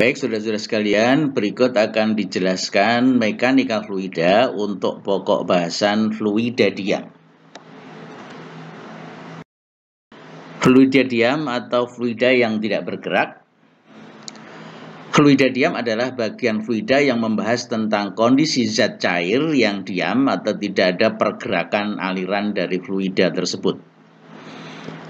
Baik, saudara-saudara sekalian, berikut akan dijelaskan mekanika fluida untuk pokok bahasan fluida diam. Fluida diam atau fluida yang tidak bergerak. Fluida diam adalah bagian fluida yang membahas tentang kondisi zat cair yang diam atau tidak ada pergerakan aliran dari fluida tersebut.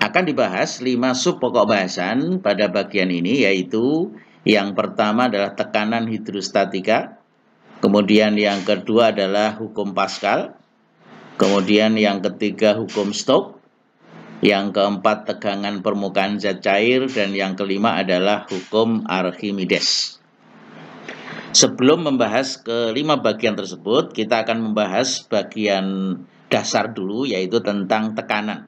Akan dibahas 5 sub pokok bahasan pada bagian ini, yaitu yang pertama adalah tekanan hidrostatika, kemudian yang kedua adalah hukum Pascal, kemudian yang ketiga hukum Stokes, yang keempat tegangan permukaan zat cair, dan yang kelima adalah hukum Archimedes. Sebelum membahas kelima bagian tersebut, kita akan membahas bagian dasar dulu, yaitu tentang tekanan.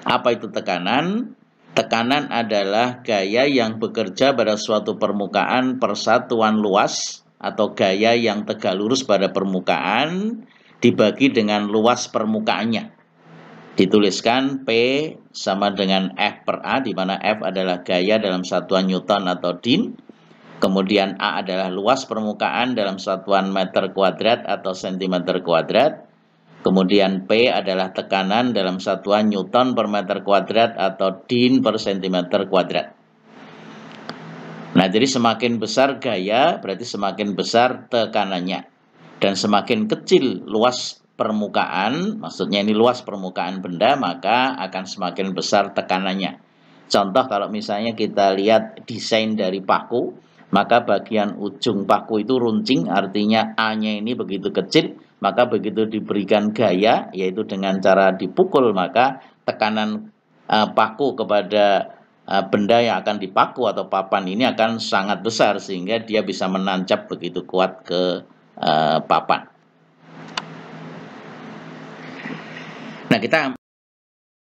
Apa itu tekanan? Tekanan adalah gaya yang bekerja pada suatu permukaan persatuan luas atau gaya yang tegak lurus pada permukaan dibagi dengan luas permukaannya. Dituliskan P sama dengan F per A, di mana F adalah gaya dalam satuan Newton atau Din. Kemudian A adalah luas permukaan dalam satuan meter kuadrat atau sentimeter kuadrat. Kemudian P adalah tekanan dalam satuan Newton per meter kuadrat atau Din per sentimeter kuadrat. Nah, jadi semakin besar gaya berarti semakin besar tekanannya. Dan semakin kecil luas permukaan, maksudnya ini luas permukaan benda, maka akan semakin besar tekanannya. Contoh kalau misalnya kita lihat desain dari paku, maka bagian ujung paku itu runcing, artinya A-nya ini begitu kecil, maka begitu diberikan gaya, yaitu dengan cara dipukul, maka tekanan paku kepada benda yang akan dipaku atau papan ini akan sangat besar, sehingga dia bisa menancap begitu kuat ke papan. Nah, kita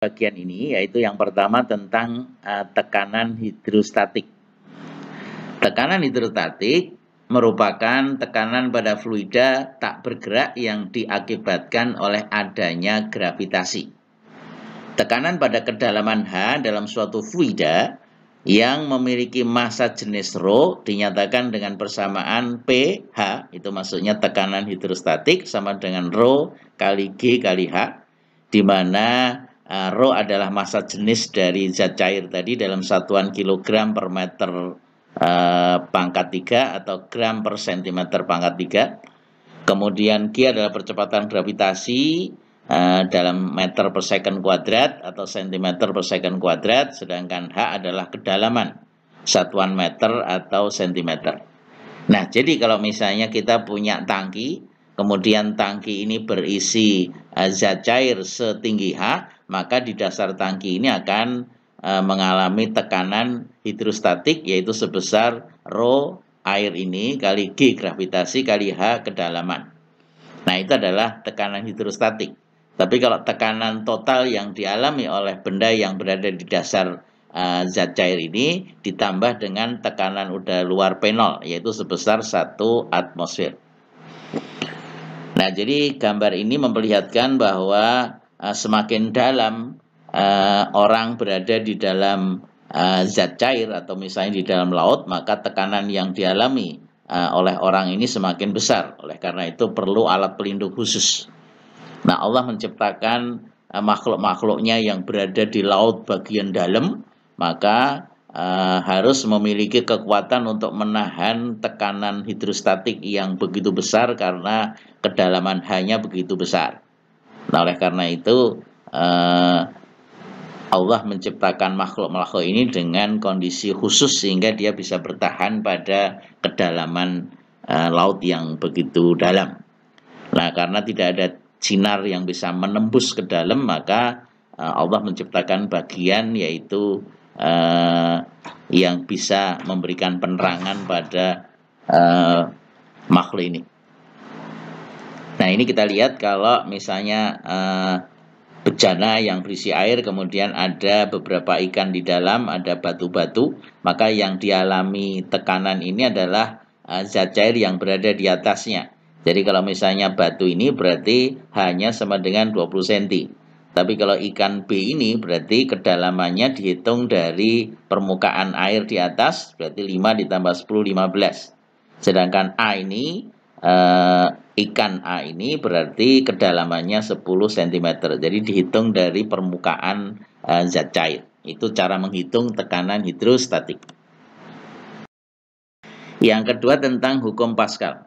bagian ini, yaitu yang pertama tentang tekanan hidrostatik. Tekanan hidrostatik merupakan tekanan pada fluida tak bergerak yang diakibatkan oleh adanya gravitasi. Tekanan pada kedalaman H dalam suatu fluida yang memiliki massa jenis ρ dinyatakan dengan persamaan pH, itu maksudnya tekanan hidrostatik sama dengan ρ kali G kali H, di mana ρ adalah massa jenis dari zat cair tadi dalam satuan kilogram per meter pangkat 3 atau gram per sentimeter pangkat 3. Kemudian G adalah percepatan gravitasi dalam meter per second kuadrat atau sentimeter per second kuadrat, sedangkan H adalah kedalaman satuan meter atau sentimeter. Nah, jadi kalau misalnya kita punya tangki, kemudian tangki ini berisi zat cair setinggi H, maka di dasar tangki ini akan mengalami tekanan hidrostatik, yaitu sebesar ρ air ini kali G gravitasi kali H kedalaman. Nah, itu adalah tekanan hidrostatik. Tapi kalau tekanan total yang dialami oleh benda yang berada di dasar zat cair ini ditambah dengan tekanan udara luar P0, yaitu sebesar 1 atmosfer. Nah, jadi gambar ini memperlihatkan bahwa semakin dalam orang berada di dalam zat cair atau misalnya di dalam laut, maka tekanan yang dialami oleh orang ini semakin besar. Oleh karena itu perlu alat pelindung khusus. Nah, Allah menciptakan makhluk-makhluknya yang berada di laut bagian dalam, maka harus memiliki kekuatan untuk menahan tekanan hidrostatik yang begitu besar karena kedalaman H-nya begitu besar. Nah, oleh karena itu Allah menciptakan makhluk-makhluk ini dengan kondisi khusus sehingga dia bisa bertahan pada kedalaman laut yang begitu dalam. Nah, karena tidak ada sinar yang bisa menembus ke dalam, maka Allah menciptakan bagian yaitu yang bisa memberikan penerangan pada makhluk ini. Nah, ini kita lihat kalau misalnya bejana yang berisi air, kemudian ada beberapa ikan di dalam, ada batu-batu, maka yang dialami tekanan ini adalah zat cair yang berada di atasnya. Jadi kalau misalnya batu ini berarti hanya sama dengan 20 cm. Tapi kalau ikan B ini berarti kedalamannya dihitung dari permukaan air di atas, berarti 5 ditambah 10, 15. Sedangkan A ini, ikan A ini berarti kedalamannya 10 cm. Jadi dihitung dari permukaan zat cair. Itu cara menghitung tekanan hidrostatik. Yang kedua tentang hukum Pascal.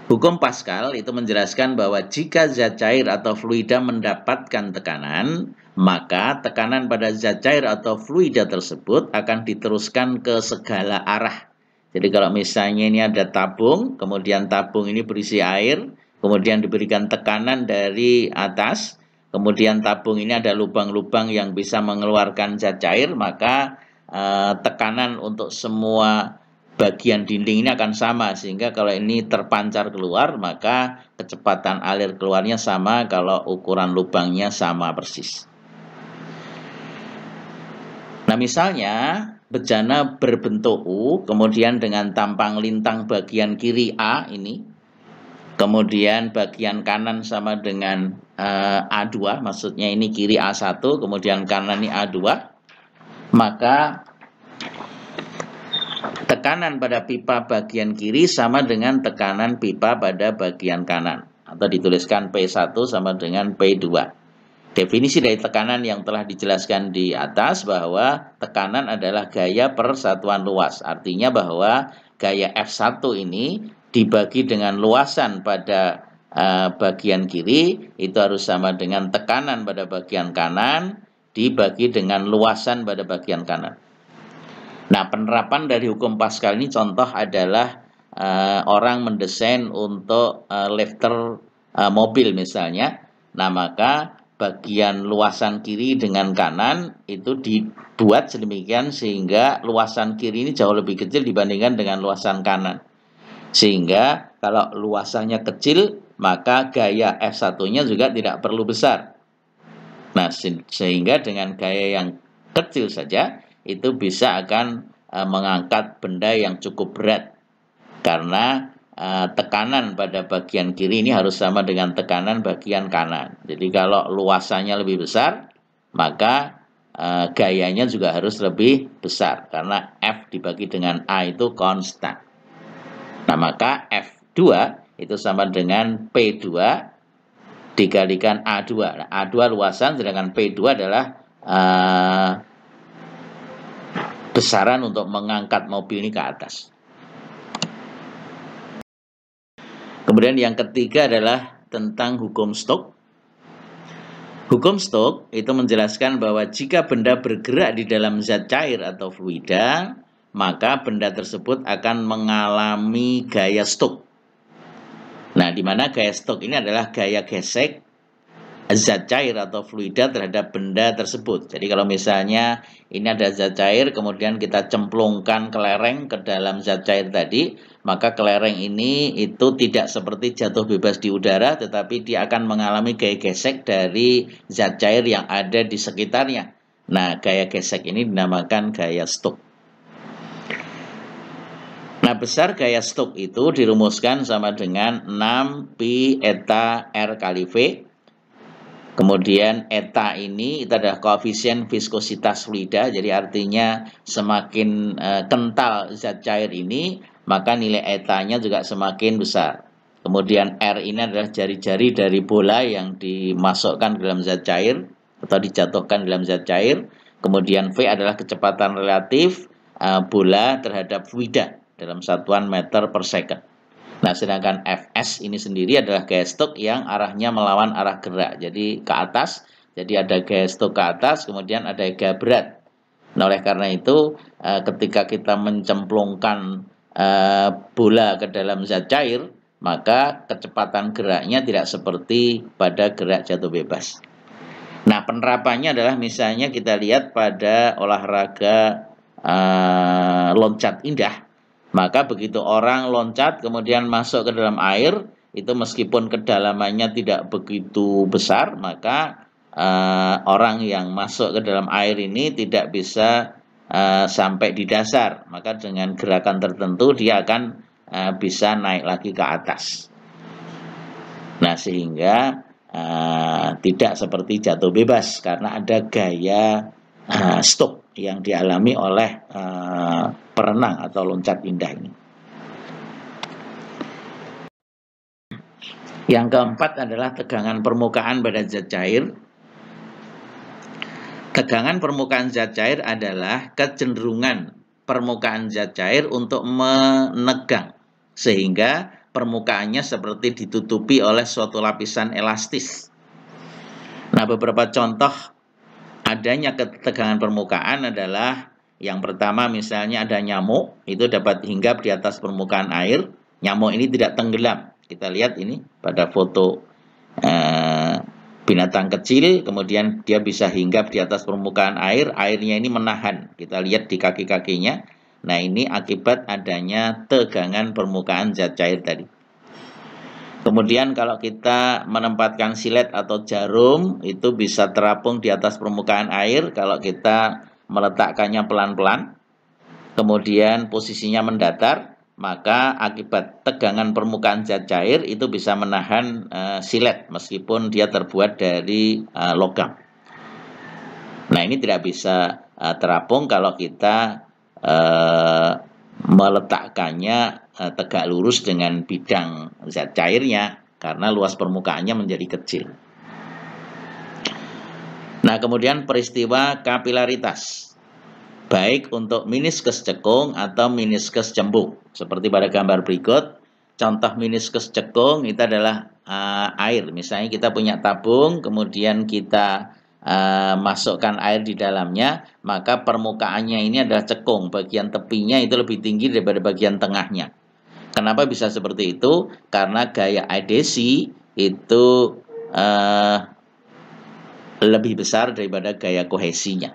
Hukum Pascal itu menjelaskan bahwa jika zat cair atau fluida mendapatkan tekanan, maka tekanan pada zat cair atau fluida tersebut akan diteruskan ke segala arah. Jadi kalau misalnya ini ada tabung, kemudian tabung ini berisi air, kemudian diberikan tekanan dari atas, kemudian tabung ini ada lubang-lubang yang bisa mengeluarkan zat cair, maka tekanan untuk semua bagian dinding ini akan sama, sehingga kalau ini terpancar keluar maka kecepatan alir keluarnya sama kalau ukuran lubangnya sama persis. Nah misalnya bejana berbentuk U, kemudian dengan tampang lintang bagian kiri A ini, kemudian bagian kanan sama dengan A2, maksudnya ini kiri A1, kemudian kanan ini A2, maka tekanan pada pipa bagian kiri sama dengan tekanan pipa pada bagian kanan, atau dituliskan P1 sama dengan P2. Definisi dari tekanan yang telah dijelaskan di atas bahwa tekanan adalah gaya per satuan luas. Artinya bahwa gaya F1 ini dibagi dengan luasan pada bagian kiri, itu harus sama dengan tekanan pada bagian kanan dibagi dengan luasan pada bagian kanan. Nah, penerapan dari hukum Pascal ini contoh adalah orang mendesain untuk lifter mobil misalnya. Nah, maka bagian luasan kiri dengan kanan itu dibuat sedemikian sehingga luasan kiri ini jauh lebih kecil dibandingkan dengan luasan kanan. Sehingga kalau luasannya kecil, maka gaya F1-nya juga tidak perlu besar. Nah, sehingga dengan gaya yang kecil saja itu bisa akan mengangkat benda yang cukup berat, karena tekanan pada bagian kiri ini harus sama dengan tekanan bagian kanan. Jadi kalau luasannya lebih besar, maka gayanya juga harus lebih besar, karena F dibagi dengan A itu konstan. Nah, maka F2 itu sama dengan P2 dikalikan A2. Nah, A2 luasan, sedangkan P2 adalah besaran untuk mengangkat mobil ini ke atas. Kemudian yang ketiga adalah tentang hukum Stokes. Hukum Stokes itu menjelaskan bahwa jika benda bergerak di dalam zat cair atau fluida, maka benda tersebut akan mengalami gaya Stokes. Nah, di mana gaya Stokes ini adalah gaya gesek zat cair atau fluida terhadap benda tersebut. Jadi kalau misalnya ini ada zat cair, kemudian kita cemplungkan kelereng ke dalam zat cair tadi, maka kelereng ini itu tidak seperti jatuh bebas di udara, tetapi dia akan mengalami gaya gesek dari zat cair yang ada di sekitarnya. Nah, gaya gesek ini dinamakan gaya Stokes. Nah, besar gaya Stokes itu dirumuskan sama dengan 6 pi eta R kali V. Kemudian eta ini itu adalah koefisien viskositas fluida, jadi artinya semakin kental zat cair ini, maka nilai etanya juga semakin besar. Kemudian R ini adalah jari-jari dari bola yang dimasukkan ke dalam zat cair atau dijatuhkan dalam zat cair. Kemudian V adalah kecepatan relatif bola terhadap fluida dalam satuan meter per second. Nah, sedangkan Fs ini sendiri adalah gaya Stokes yang arahnya melawan arah gerak. Jadi ke atas, jadi ada gaya Stokes ke atas, kemudian ada gaya berat. Nah, oleh karena itu ketika kita mencemplungkan bola ke dalam zat cair, maka kecepatan geraknya tidak seperti pada gerak jatuh bebas. Nah, penerapannya adalah misalnya kita lihat pada olahraga loncat indah. Maka begitu orang loncat kemudian masuk ke dalam air, itu meskipun kedalamannya tidak begitu besar, maka orang yang masuk ke dalam air ini tidak bisa sampai di dasar. Maka dengan gerakan tertentu dia akan bisa naik lagi ke atas. Nah, sehingga tidak seperti jatuh bebas karena ada gaya stroke yang dialami oleh perenang atau loncat indah ini. Yang keempat adalah tegangan permukaan pada zat cair. Tegangan permukaan zat cair adalah kecenderungan permukaan zat cair untuk menegang sehingga permukaannya seperti ditutupi oleh suatu lapisan elastis. Nah, beberapa contoh adanya ketegangan permukaan adalah yang pertama misalnya ada nyamuk, itu dapat hinggap di atas permukaan air. Nyamuk ini tidak tenggelam. Kita lihat ini pada foto binatang kecil, kemudian dia bisa hinggap di atas permukaan air, airnya ini menahan. Kita lihat di kaki-kakinya. Nah, ini akibat adanya tegangan permukaan zat cair tadi. Kemudian kalau kita menempatkan silet atau jarum, itu bisa terapung di atas permukaan air kalau kita meletakkannya pelan-pelan. Kemudian posisinya mendatar, maka akibat tegangan permukaan zat cair itu bisa menahan silet meskipun dia terbuat dari logam. Nah, ini tidak bisa terapung kalau kita meletakkannya tegak lurus dengan bidang zat cairnya karena luas permukaannya menjadi kecil. Nah, kemudian peristiwa kapilaritas, baik untuk meniskus cekung atau meniskus cembung. Seperti pada gambar berikut, contoh meniskus cekung itu adalah air. Misalnya kita punya tabung, kemudian kita masukkan air di dalamnya, maka permukaannya ini adalah cekung. Bagian tepinya itu lebih tinggi daripada bagian tengahnya. Kenapa bisa seperti itu? Karena gaya adhesi itu lebih besar daripada gaya kohesinya.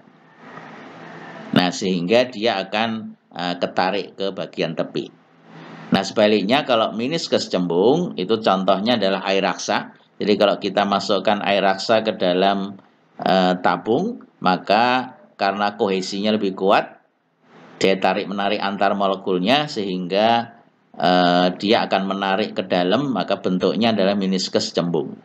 Nah, sehingga dia akan ketarik ke bagian tepi. Nah, sebaliknya kalau meniskus cembung, itu contohnya adalah air raksa. Jadi kalau kita masukkan air raksa ke dalam tabung, maka karena kohesinya lebih kuat, daya tarik-menarik antar molekulnya, sehingga dia akan menarik ke dalam, maka bentuknya adalah meniskus cembung.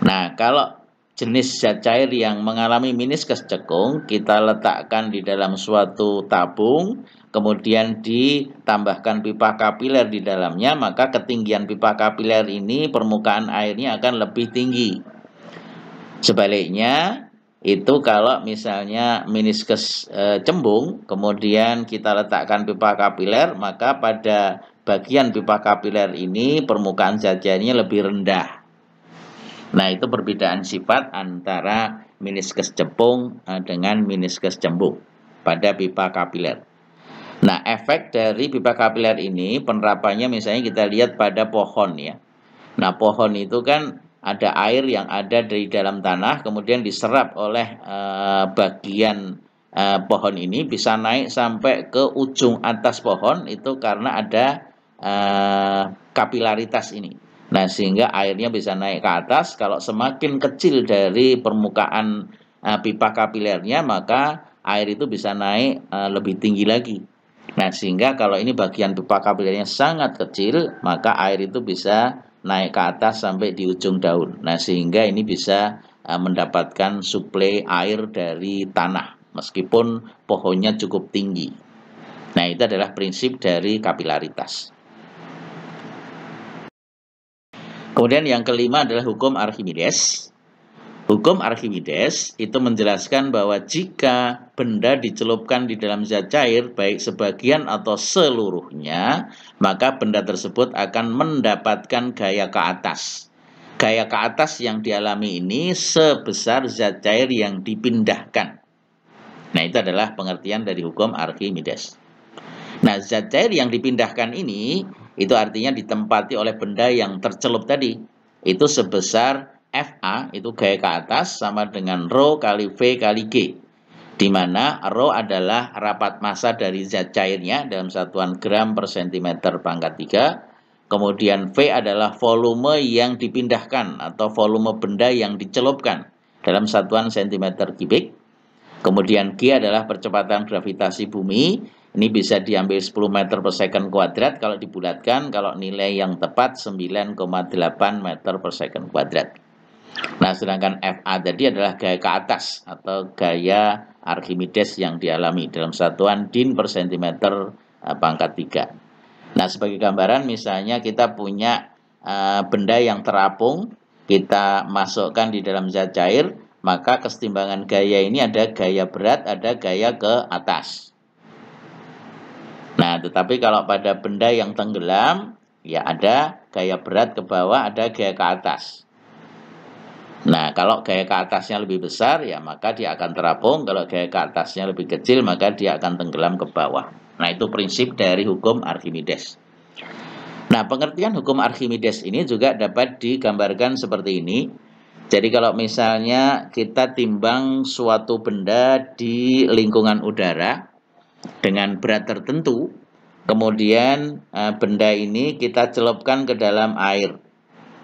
Nah, kalau jenis zat cair yang mengalami meniskus cekung, kita letakkan di dalam suatu tabung, kemudian ditambahkan pipa kapiler di dalamnya, maka ketinggian pipa kapiler ini permukaan airnya akan lebih tinggi. Sebaliknya, itu kalau misalnya meniskus cembung, kemudian kita letakkan pipa kapiler, maka pada bagian pipa kapiler ini permukaan zat cairnya lebih rendah. Nah, itu perbedaan sifat antara meniskus cekung dengan meniskus cembung pada pipa kapiler. Nah, efek dari pipa kapiler ini penerapannya misalnya kita lihat pada pohon ya. Nah, pohon itu kan ada air yang ada di dalam tanah, kemudian diserap oleh bagian pohon ini, bisa naik sampai ke ujung atas pohon, itu karena ada kapilaritas ini. Nah, sehingga airnya bisa naik ke atas. Kalau semakin kecil dari permukaan pipa kapilernya, maka air itu bisa naik lebih tinggi lagi. Nah, sehingga kalau ini bagian pipa kapilernya sangat kecil, maka air itu bisa naik ke atas sampai di ujung daun. Nah, sehingga ini bisa mendapatkan suplai air dari tanah, meskipun pohonnya cukup tinggi. Nah, itu adalah prinsip dari kapilaritas. Kemudian yang kelima adalah hukum Archimedes. Hukum Archimedes itu menjelaskan bahwa jika benda dicelupkan di dalam zat cair, baik sebagian atau seluruhnya, maka benda tersebut akan mendapatkan gaya ke atas. Gaya ke atas yang dialami ini sebesar zat cair yang dipindahkan. Nah, itu adalah pengertian dari hukum Archimedes. Nah, zat cair yang dipindahkan ini, itu artinya ditempati oleh benda yang tercelup tadi. Itu sebesar FA, itu gaya ke atas, sama dengan Rho kali V kali G. Di mana Rho adalah rapat massa dari zat cairnya dalam satuan gram per sentimeter pangkat 3. Kemudian V adalah volume yang dipindahkan atau volume benda yang dicelupkan dalam satuan sentimeter kubik. Kemudian G adalah percepatan gravitasi bumi. Ini bisa diambil 10 meter per second kuadrat kalau dibulatkan, kalau nilai yang tepat 9,8 meter per second kuadrat. Nah, sedangkan FA tadi adalah gaya ke atas atau gaya Archimedes yang dialami dalam satuan din per sentimeter pangkat 3. Nah, sebagai gambaran misalnya kita punya benda yang terapung, kita masukkan di dalam zat cair, maka kesetimbangan gaya ini ada gaya berat, ada gaya ke atas. Nah, tetapi kalau pada benda yang tenggelam, ya ada gaya berat ke bawah, ada gaya ke atas. Nah, kalau gaya ke atasnya lebih besar, ya maka dia akan terapung. Kalau gaya ke atasnya lebih kecil, maka dia akan tenggelam ke bawah. Nah, itu prinsip dari hukum Archimedes. Nah, pengertian hukum Archimedes ini juga dapat digambarkan seperti ini. Jadi kalau misalnya kita timbang suatu benda di lingkungan udara dengan berat tertentu, kemudian benda ini kita celupkan ke dalam air.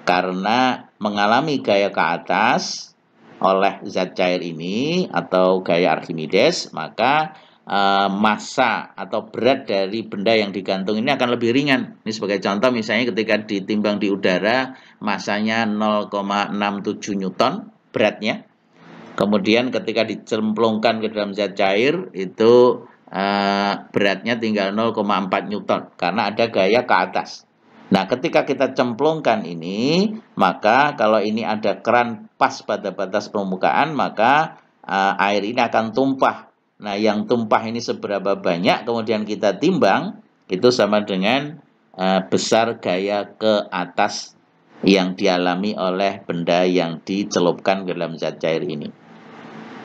Karena mengalami gaya ke atas oleh zat cair ini atau gaya Archimedes, maka massa atau berat dari benda yang digantung ini akan lebih ringan. Ini sebagai contoh misalnya ketika ditimbang di udara, massanya 0,67 Newton beratnya. Kemudian ketika dicemplungkan ke dalam zat cair itu beratnya tinggal 0,4 Newton karena ada gaya ke atas. Nah, ketika kita cemplungkan ini, maka kalau ini ada keran pas pada batas permukaan, maka air ini akan tumpah. Nah, yang tumpah ini seberapa banyak, kemudian kita timbang, itu sama dengan besar gaya ke atas yang dialami oleh benda yang dicelupkan ke dalam zat cair ini.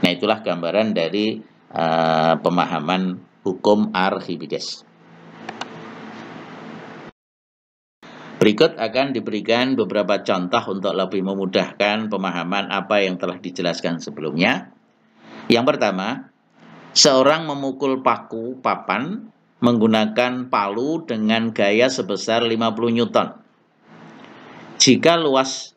Nah, itulah gambaran dari pemahaman hukum Archimedes. Berikut akan diberikan beberapa contoh untuk lebih memudahkan pemahaman apa yang telah dijelaskan sebelumnya. Yang pertama, seorang memukul paku papan menggunakan palu dengan gaya sebesar 50 Newton. Jika luas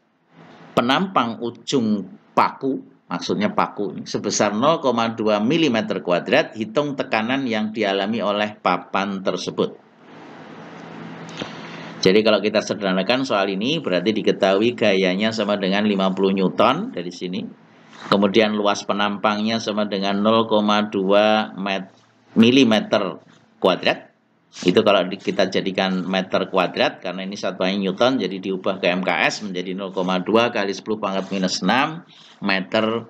penampang ujung paku, maksudnya paku sebesar 0,2 mm kuadrat, hitung tekanan yang dialami oleh papan tersebut. Jadi kalau kita sederhanakan soal ini berarti diketahui gayanya sama dengan 50 Newton dari sini. Kemudian luas penampangnya sama dengan 0,2 mm kuadrat. Itu kalau kita jadikan meter kuadrat karena ini satuannya Newton jadi diubah ke MKS menjadi 0,2 kali 10 pangkat minus 6 meter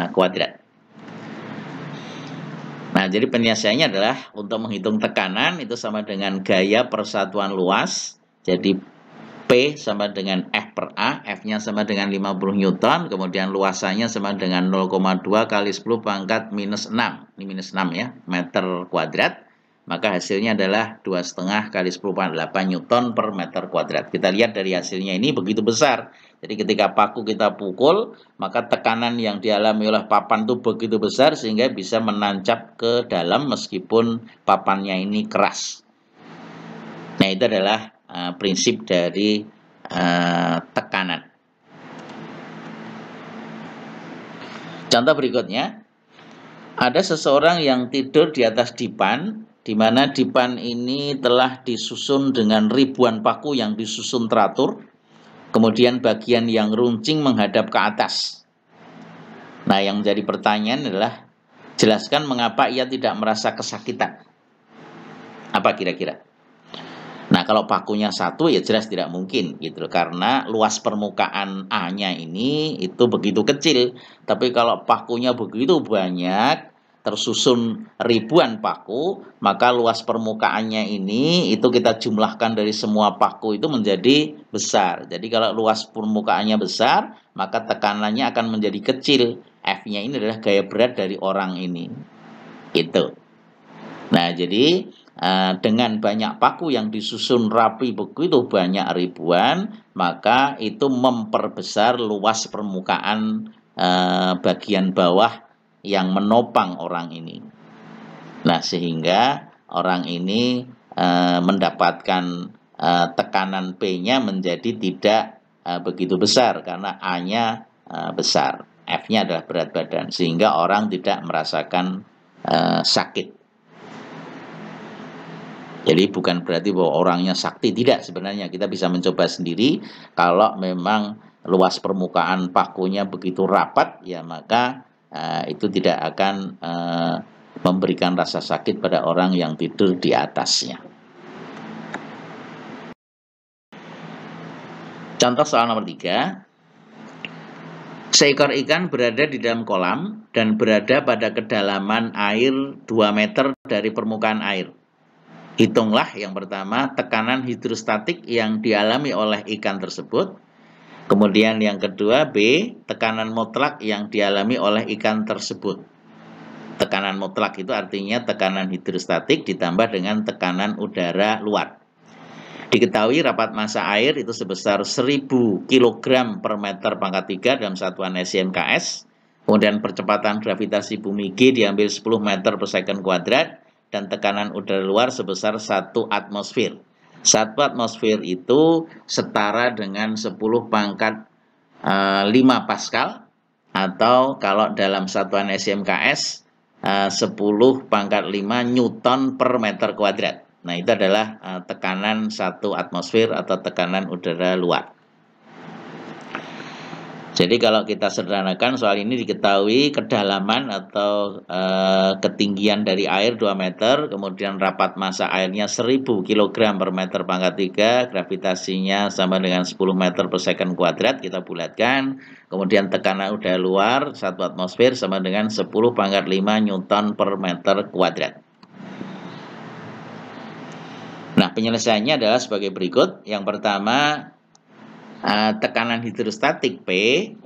kuadrat. Nah, jadi penyelesaiannya adalah untuk menghitung tekanan itu sama dengan gaya persatuan luas. Jadi P sama dengan F per A, F-nya sama dengan 50 Newton, kemudian luasannya sama dengan 0,2 kali 10 pangkat minus 6. Ini minus 6 ya, meter kuadrat. Maka hasilnya adalah 2,5 kali 10 pangkat 8 Newton per meter kuadrat. Kita lihat dari hasilnya ini begitu besar. Jadi ketika paku kita pukul, maka tekanan yang dialami oleh papan itu begitu besar sehingga bisa menancap ke dalam meskipun papannya ini keras. Nah, itu adalah prinsip dari tekanan. Contoh berikutnya, ada seseorang yang tidur di atas dipan, di mana dipan ini telah disusun dengan ribuan paku yang disusun teratur. Kemudian bagian yang runcing menghadap ke atas. Nah, yang menjadi pertanyaan adalah, jelaskan mengapa ia tidak merasa kesakitan. Apa kira-kira? Nah, kalau pakunya satu ya jelas tidak mungkin gitu, karena luas permukaan A-nya ini itu begitu kecil. Tapi kalau pakunya begitu banyak, tersusun ribuan paku, maka luas permukaannya ini itu kita jumlahkan dari semua paku itu menjadi besar. Jadi kalau luas permukaannya besar, maka tekanannya akan menjadi kecil. F-nya ini adalah gaya berat dari orang ini. Itu. Nah, jadi dengan banyak paku yang disusun rapi begitu banyak ribuan, maka itu memperbesar luas permukaan bagian bawah yang menopang orang ini. Nah, sehingga orang ini mendapatkan tekanan P-nya menjadi tidak begitu besar karena A-nya besar. F-nya adalah berat badan, sehingga orang tidak merasakan sakit. Jadi bukan berarti bahwa orangnya sakti, tidak. Sebenarnya kita bisa mencoba sendiri kalau memang luas permukaan pakunya begitu rapat, ya maka itu tidak akan memberikan rasa sakit pada orang yang tidur di atasnya. Contoh soal nomor 3. Seekor ikan berada di dalam kolam dan berada pada kedalaman air 2 meter dari permukaan air. Hitunglah yang pertama tekanan hidrostatik yang dialami oleh ikan tersebut. Kemudian yang kedua B, tekanan mutlak yang dialami oleh ikan tersebut. Tekanan mutlak itu artinya tekanan hidrostatik ditambah dengan tekanan udara luar. Diketahui rapat massa air itu sebesar 1000 kg per meter pangkat 3 dalam satuan SI/MKS. Kemudian percepatan gravitasi bumi G diambil 10 meter per second kuadrat dan tekanan udara luar sebesar 1 atmosfer. 1 atmosfer itu setara dengan 10 pangkat 5 Pascal, atau kalau dalam satuan SI/MKS 10 pangkat 5 Newton per meter kuadrat. Nah, itu adalah tekanan 1 atmosfer atau tekanan udara luar. Jadi kalau kita sederhanakan soal ini diketahui kedalaman atau ketinggian dari air 2 meter, kemudian rapat massa airnya 1000 kg per meter pangkat 3, gravitasinya sama dengan 10 meter per second kuadrat, kita bulatkan. Kemudian tekanan udara luar 1 atmosfer sama dengan 10 pangkat 5 Newton per meter kuadrat. Nah, penyelesaiannya adalah sebagai berikut. Yang pertama, tekanan hidrostatik P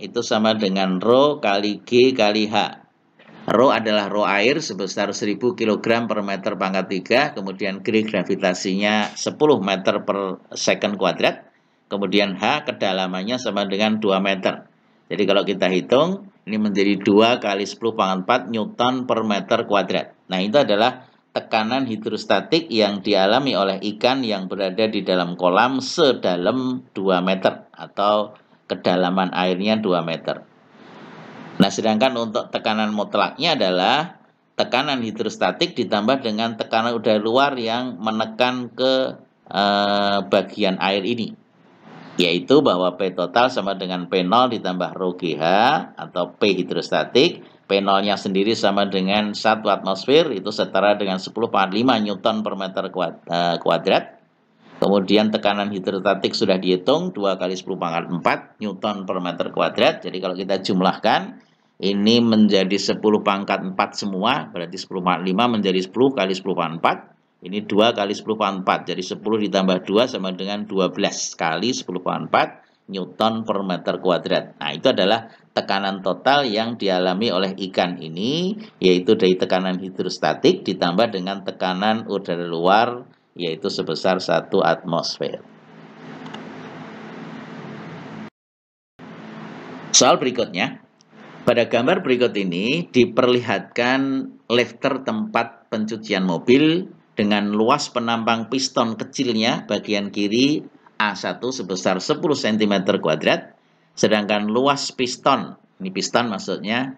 itu sama dengan Rho kali G kali H. Rho adalah rho air sebesar 1000 kg per meter pangkat 3, kemudian G gravitasinya 10 meter per second kuadrat, kemudian H kedalamannya sama dengan 2 meter. Jadi kalau kita hitung, ini menjadi 2 kali 10 pangkat 4 Newton per meter kuadrat. Nah, itu adalah tekanan hidrostatik yang dialami oleh ikan yang berada di dalam kolam sedalam 2 meter atau kedalaman airnya 2 meter. Nah, sedangkan untuk tekanan mutlaknya adalah tekanan hidrostatik ditambah dengan tekanan udara luar yang menekan ke bagian air ini, yaitu bahwa P total sama dengan P0 ditambah rho GH atau P hidrostatik. P0-nya sendiri sama dengan 1 atmosfer, itu setara dengan 10 pangkat 5 Newton per meter kuadrat. Kemudian tekanan hidrostatik sudah dihitung, 2 kali 10 pangkat 4 Newton per meter kuadrat. Jadi kalau kita jumlahkan, ini menjadi 10 pangkat 4 semua, berarti 10 pangkat 5 menjadi 10 kali 10 pangkat 4. Ini 2 kali 10 pangkat 4, jadi 10 ditambah 2 sama dengan 12 kali 10 pangkat 4 Newton per meter kuadrat. Nah, itu adalah tekanan total yang dialami oleh ikan ini, yaitu dari tekanan hidrostatik ditambah dengan tekanan udara luar, yaitu sebesar 1 atmosfer. Soal berikutnya, pada gambar berikut ini diperlihatkan lifter tempat pencucian mobil dengan luas penampang piston kecilnya bagian kiri A1 sebesar 10 cm kuadrat, sedangkan luas piston, ini piston maksudnya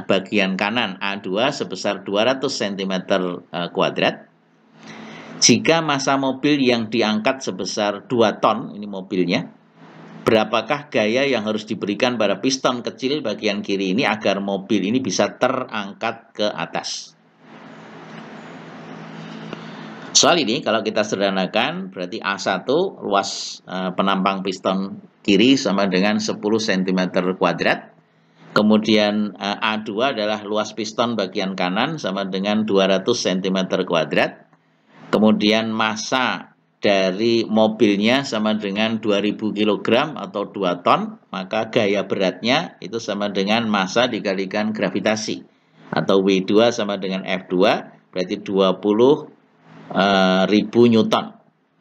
bagian kanan A2 sebesar 200 cm kuadrat. Jika massa mobil yang diangkat sebesar 2 ton, ini mobilnya, berapakah gaya yang harus diberikan pada piston kecil bagian kiri ini agar mobil ini bisa terangkat ke atas? Soal ini kalau kita sederhanakan berarti A1 luas penampang piston kiri sama dengan 10 cm kuadrat. Kemudian A2 adalah luas piston bagian kanan sama dengan 200 cm kuadrat. Kemudian massa dari mobilnya sama dengan 2000 kg atau 2 ton, maka gaya beratnya itu sama dengan massa dikalikan gravitasi, atau W2 sama dengan F2, berarti 20.000 Newton.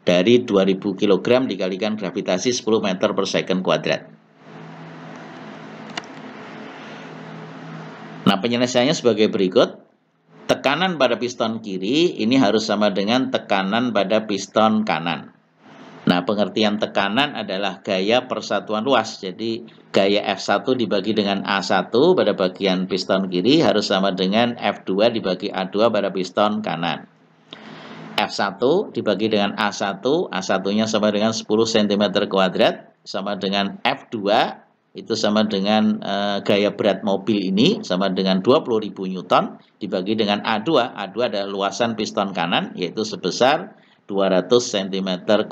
Dari 2000 kg dikalikan gravitasi 10 meter per second kuadrat. Nah, penyelesaiannya sebagai berikut. Tekanan pada piston kiri ini harus sama dengan tekanan pada piston kanan. Nah, pengertian tekanan adalah gaya persatuan luas. Jadi, gaya F1 dibagi dengan A1 pada bagian piston kiri harus sama dengan F2 dibagi A2 pada piston kanan. F1 dibagi dengan A1, A1-nya sama dengan 10 cm kuadrat, sama dengan F2 itu sama dengan gaya berat mobil ini sama dengan 20.000 Newton dibagi dengan A2. A2 adalah luasan piston kanan yaitu sebesar 200 cm².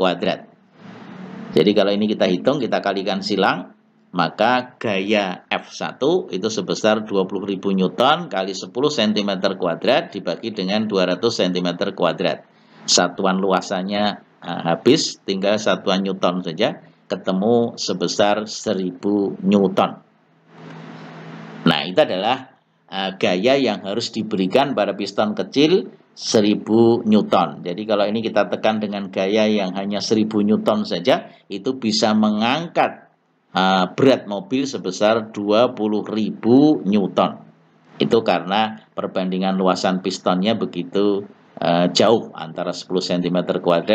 Jadi kalau ini kita hitung, kita kalikan silang, maka gaya F1 itu sebesar 20.000 Newton kali 10 cm² dibagi dengan 200 cm². Satuan luasannya habis, tinggal satuan Newton saja, ketemu sebesar 1000 Newton. Nah, itu adalah gaya yang harus diberikan pada piston kecil 1000 Newton. Jadi kalau ini kita tekan dengan gaya yang hanya 1000 Newton saja, itu bisa mengangkat berat mobil sebesar 20.000 Newton. Itu karena perbandingan luasan pistonnya begitu jauh antara 10 cm²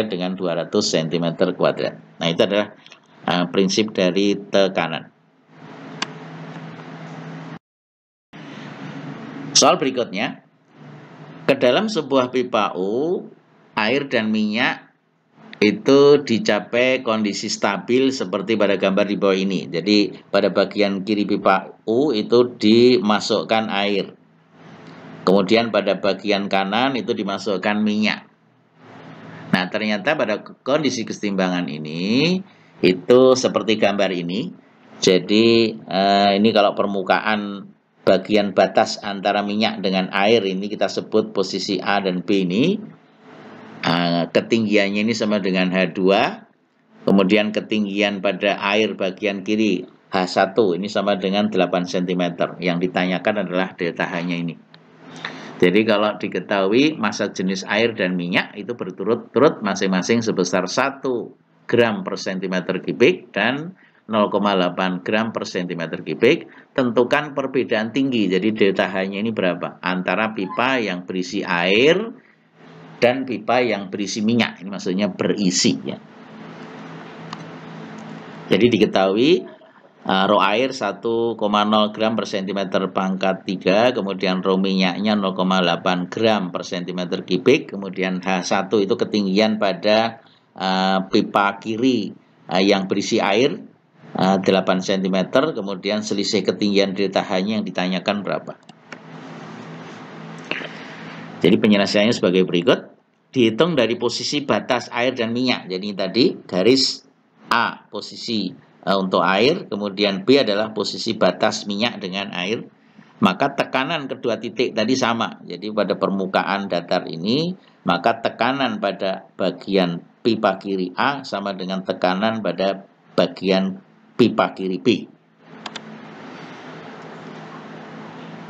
dengan 200 cm². Nah, itu adalah prinsip dari tekanan. Soal berikutnya, ke dalam sebuah pipa U, air dan minyak itu dicapai kondisi stabil seperti pada gambar di bawah ini. Jadi pada bagian kiri pipa U itu dimasukkan air. Kemudian pada bagian kanan itu dimasukkan minyak. Nah, ternyata pada kondisi keseimbangan ini itu seperti gambar ini. Jadi ini kalau permukaan bagian batas antara minyak dengan air ini kita sebut posisi A dan B ini. Ketinggiannya ini sama dengan H2. Kemudian ketinggian pada air bagian kiri H1 ini sama dengan 8 cm. Yang ditanyakan adalah delta H-nya ini. Jadi kalau diketahui massa jenis air dan minyak itu berturut-turut masing-masing sebesar 1 gram per cm kubik dan 0,8 gram per cm kubik, tentukan perbedaan tinggi. Jadi delta H-nya ini berapa? Antara pipa yang berisi air dan pipa yang berisi minyak. Ini maksudnya berisi ya. Jadi diketahui rho air 1,0 gram per cm pangkat 3, kemudian rho minyaknya 0,8 gram per cm kubik, kemudian H1 itu ketinggian pada pipa kiri yang berisi air 8 cm, kemudian selisih ketinggian delta H-nya yang ditanyakan berapa. Jadi penyelesaiannya sebagai berikut. Dihitung dari posisi batas air dan minyak. Jadi tadi garis A posisi untuk air, kemudian B adalah posisi batas minyak dengan air. Maka tekanan kedua titik tadi sama. Jadi pada permukaan datar ini, maka tekanan pada bagian pipa kiri A sama dengan tekanan pada bagian pipa kiri B.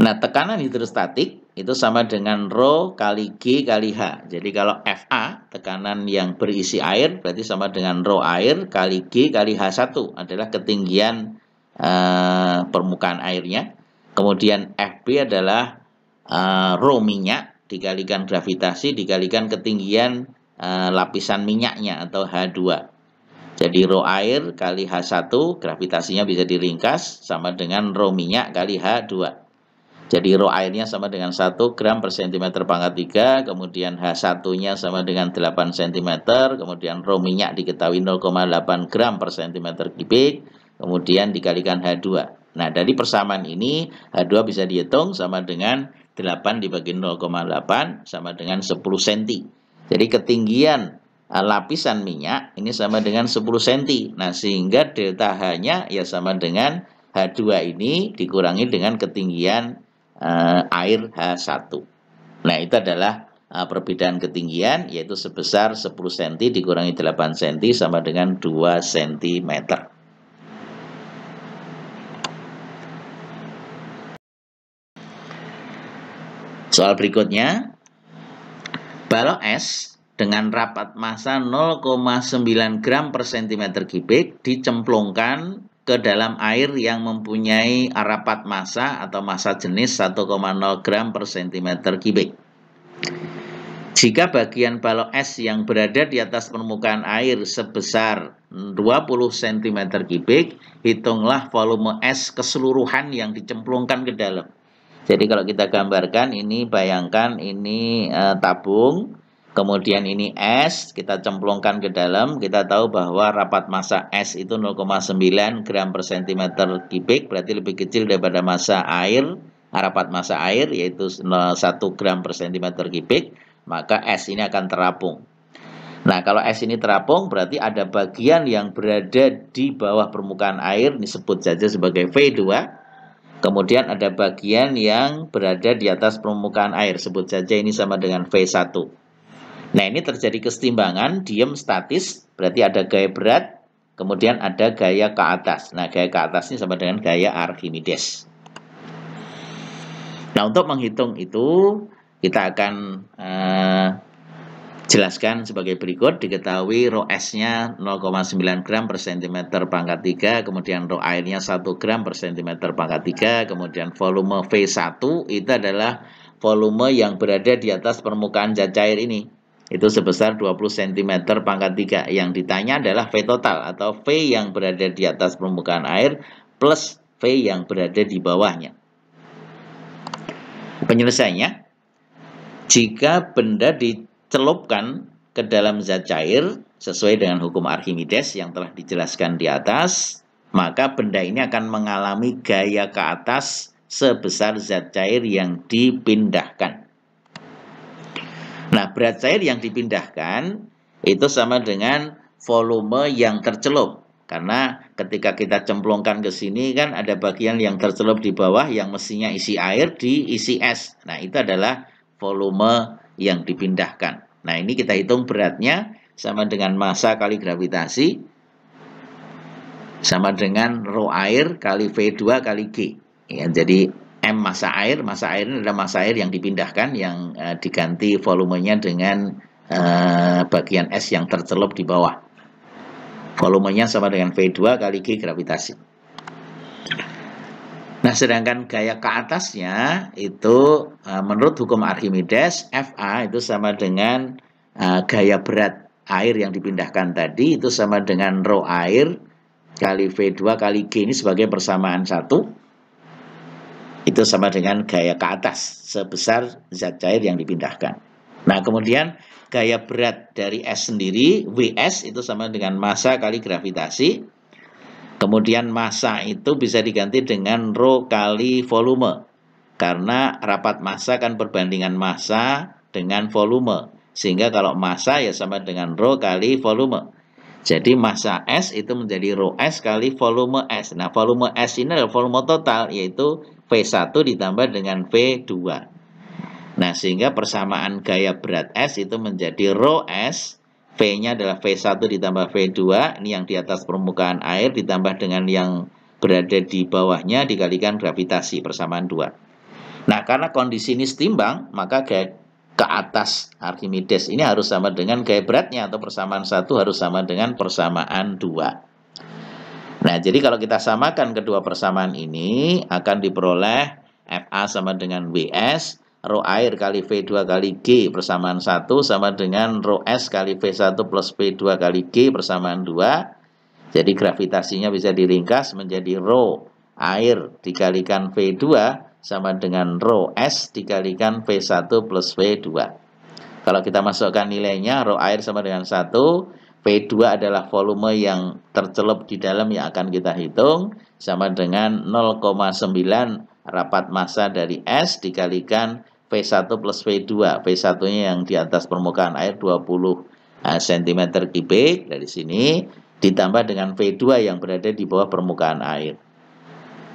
Nah, tekanan hidrostatik itu sama dengan rho kali G kali H. Jadi kalau FA, tekanan yang berisi air, berarti sama dengan rho air kali G kali H1 adalah ketinggian permukaan airnya. Kemudian FB adalah rho minyak dikalikan gravitasi dikalikan ketinggian lapisan minyaknya atau H2. Jadi rho air kali H1, gravitasinya bisa diringkas sama dengan rho minyak kali H2. Jadi rho airnya sama dengan 1 gram per cm pangkat 3, kemudian H1-nya sama dengan 8 cm, kemudian rho minyak diketahui 0,8 gram per cm kubik, kemudian dikalikan H2. Nah, dari persamaan ini H2 bisa dihitung sama dengan 8 dibagi 0,8 sama dengan 10 cm. Jadi ketinggian lapisan minyak ini sama dengan 10 cm. Nah, sehingga delta H-nya ya sama dengan H2 ini dikurangi dengan ketinggian air H1. Nah, itu adalah perbedaan ketinggian, yaitu sebesar 10 cm dikurangi 8 cm sama dengan 2 cm. Soal berikutnya, balok es dengan rapat massa 0,9 gram per cm kubik dicemplungkan ke dalam air yang mempunyai rapat massa atau massa jenis 1,0 gram per cm kubik. Jika bagian balok es yang berada di atas permukaan air sebesar 20 cm kubik, hitunglah volume es keseluruhan yang dicemplungkan ke dalam. Jadi kalau kita gambarkan ini, bayangkan ini tabung, kemudian ini S, kita cemplungkan ke dalam, kita tahu bahwa rapat massa S itu 0,9 gram per centimeter kubik, berarti lebih kecil daripada massa air, rapat massa air yaitu 1 gram per centimeter kubik, maka S ini akan terapung. Nah, kalau S ini terapung, berarti ada bagian yang berada di bawah permukaan air, disebut saja sebagai V2. Kemudian ada bagian yang berada di atas permukaan air, sebut saja ini sama dengan V1. Nah, ini terjadi kesetimbangan, diem statis, berarti ada gaya berat, kemudian ada gaya ke atas. Nah, gaya ke atas ini sama dengan gaya Archimedes. Nah, untuk menghitung itu, kita akan jelaskan sebagai berikut. Diketahui rho S-nya 0,9 gram per centimeter pangkat 3, kemudian rho airnya 1 gram per centimeter pangkat 3, kemudian volume V1 itu adalah volume yang berada di atas permukaan zat cair ini. Itu sebesar 20 cm pangkat 3. Yang ditanya adalah V total atau V yang berada di atas permukaan air plus V yang berada di bawahnya. Penyelesaiannya, jika benda dicelupkan ke dalam zat cair sesuai dengan hukum Archimedes yang telah dijelaskan di atas, maka benda ini akan mengalami gaya ke atas sebesar zat cair yang dipindahkan. Nah, berat cair yang dipindahkan itu sama dengan volume yang tercelup. Karena ketika kita cemplungkan ke sini kan ada bagian yang tercelup di bawah yang mestinya isi air diisi es. Nah, itu adalah volume yang dipindahkan. Nah, ini kita hitung beratnya sama dengan massa kali gravitasi sama dengan rho air kali V2 kali G. Ya, jadi M massa air ini adalah massa air yang dipindahkan, yang diganti volumenya dengan bagian S yang tercelup di bawah. Volumenya sama dengan V2 kali G gravitasi. Nah, sedangkan gaya ke atasnya itu menurut hukum Archimedes, FA itu sama dengan gaya berat air yang dipindahkan tadi, itu sama dengan rho air kali V2 kali G ini sebagai persamaan 1. Itu sama dengan gaya ke atas sebesar zat cair yang dipindahkan. Nah, kemudian gaya berat dari S sendiri, Vs itu sama dengan massa kali gravitasi. Kemudian massa itu bisa diganti dengan rho kali volume. Karena rapat massa kan perbandingan massa dengan volume. Sehingga kalau massa ya sama dengan rho kali volume. Jadi massa S itu menjadi rho S kali volume S. Nah, volume S ini adalah volume total, yaitu V1 ditambah dengan V2. Nah, sehingga persamaan gaya berat S itu menjadi rho S, V-nya adalah V1 ditambah V2, ini yang di atas permukaan air, ditambah dengan yang berada di bawahnya, dikalikan gravitasi, persamaan 2. Nah, karena kondisi ini setimbang, maka gaya ke atas Archimedes ini harus sama dengan gaya beratnya, atau persamaan 1 harus sama dengan persamaan 2. Nah, jadi kalau kita samakan kedua persamaan ini, akan diperoleh FA sama dengan WS, rho air kali V2 kali G persamaan 1 sama dengan rho S kali V1 plus V2 kali G persamaan 2. Jadi gravitasinya bisa diringkas menjadi rho air dikalikan V2 sama dengan rho S dikalikan V1 plus V2. Kalau kita masukkan nilainya, rho air sama dengan 1, V2 adalah volume yang tercelup di dalam yang akan kita hitung, sama dengan 0,9 rapat massa dari S dikalikan V1 plus V2. V1-nya yang di atas permukaan air 20 cm kubik dari sini, ditambah dengan V2 yang berada di bawah permukaan air.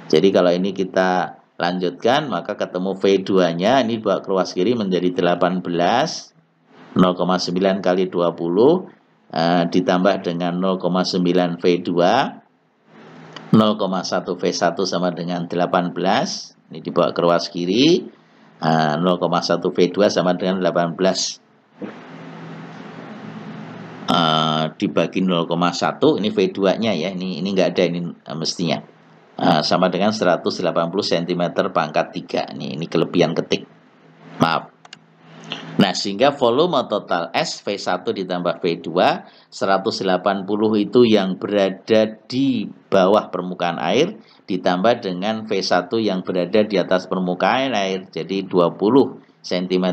Jadi kalau ini kita lanjutkan, maka ketemu V2-nya, ini buat keluar kiri menjadi 18, 0,9 kali 20, ditambah dengan 0,9 V2, 0,1 V1 sama dengan 18, ini dibawa ke ruas kiri, 0,1 V2 sama dengan 18, dibagi 0,1, ini V2-nya ya, ini nggak ada, ini mestinya, sama dengan 180 cm pangkat 3, ini kelebihan ketik, maaf. Nah, sehingga volume total S V1 ditambah V2, 180 itu yang berada di bawah permukaan air, ditambah dengan V1 yang berada di atas permukaan air, jadi 20 cm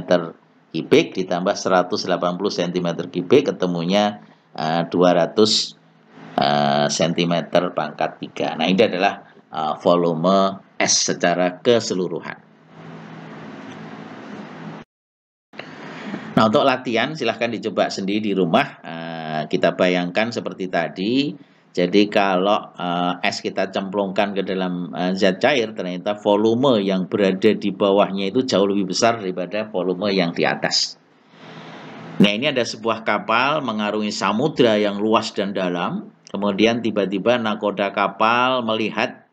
kubik ditambah 180 cm kubik ketemunya 200 cm pangkat 3. Nah, ini adalah volume es secara keseluruhan. Nah, untuk latihan silahkan dicoba sendiri di rumah. Kita bayangkan seperti tadi. Jadi kalau es kita cemplungkan ke dalam zat cair, ternyata volume yang berada di bawahnya itu jauh lebih besar daripada volume yang di atas. Nah, ini ada sebuah kapal mengarungi samudra yang luas dan dalam. Kemudian tiba-tiba nakoda kapal melihat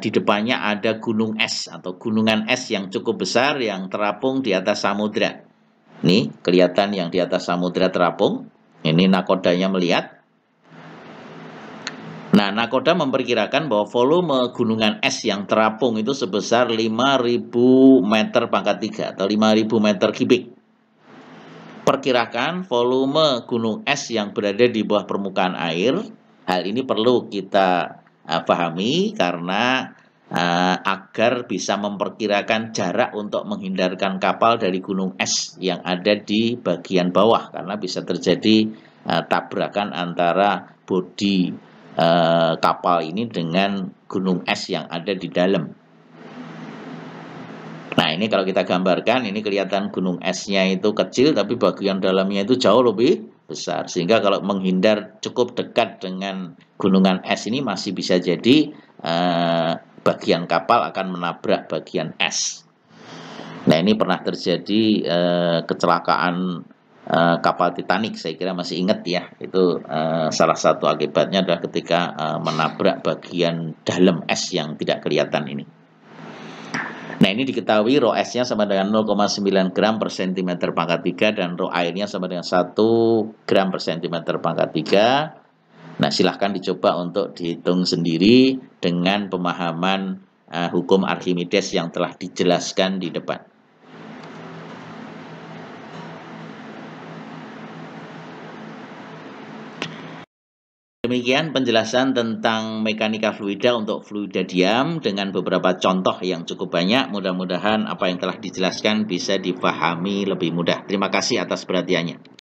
di depannya ada gunung es atau gunungan es yang cukup besar yang terapung di atas samudra. Nih, kelihatan yang di atas samudra terapung. Ini nakodanya melihat. Nah, nakoda memperkirakan bahwa volume gunungan es yang terapung itu sebesar 5.000 meter pangkat 3 atau 5.000 meter kubik. Perkirakan volume gunung es yang berada di bawah permukaan air. Hal ini perlu kita pahami karena agar bisa memperkirakan jarak untuk menghindarkan kapal dari gunung es yang ada di bagian bawah, karena bisa terjadi tabrakan antara bodi kapal ini dengan gunung es yang ada di dalam. Nah, ini kalau kita gambarkan, ini kelihatan gunung esnya itu kecil, tapi bagian dalamnya itu jauh lebih besar. Sehingga kalau menghindar cukup dekat dengan gunungan es ini masih bisa jadi bagian kapal akan menabrak bagian es. Nah, ini pernah terjadi kecelakaan kapal Titanic, saya kira masih ingat ya. Itu salah satu akibatnya adalah ketika menabrak bagian dalam es yang tidak kelihatan ini. Nah, ini diketahui rho S-nya sama dengan 0,9 gram per cm pangkat 3 dan rho airnya sama dengan 1 gram per cm pangkat 3. Nah, silahkan dicoba untuk dihitung sendiri dengan pemahaman hukum Archimedes yang telah dijelaskan di depan. Demikian penjelasan tentang mekanika fluida untuk fluida diam dengan beberapa contoh yang cukup banyak. Mudah-mudahan apa yang telah dijelaskan bisa dipahami lebih mudah. Terima kasih atas perhatiannya.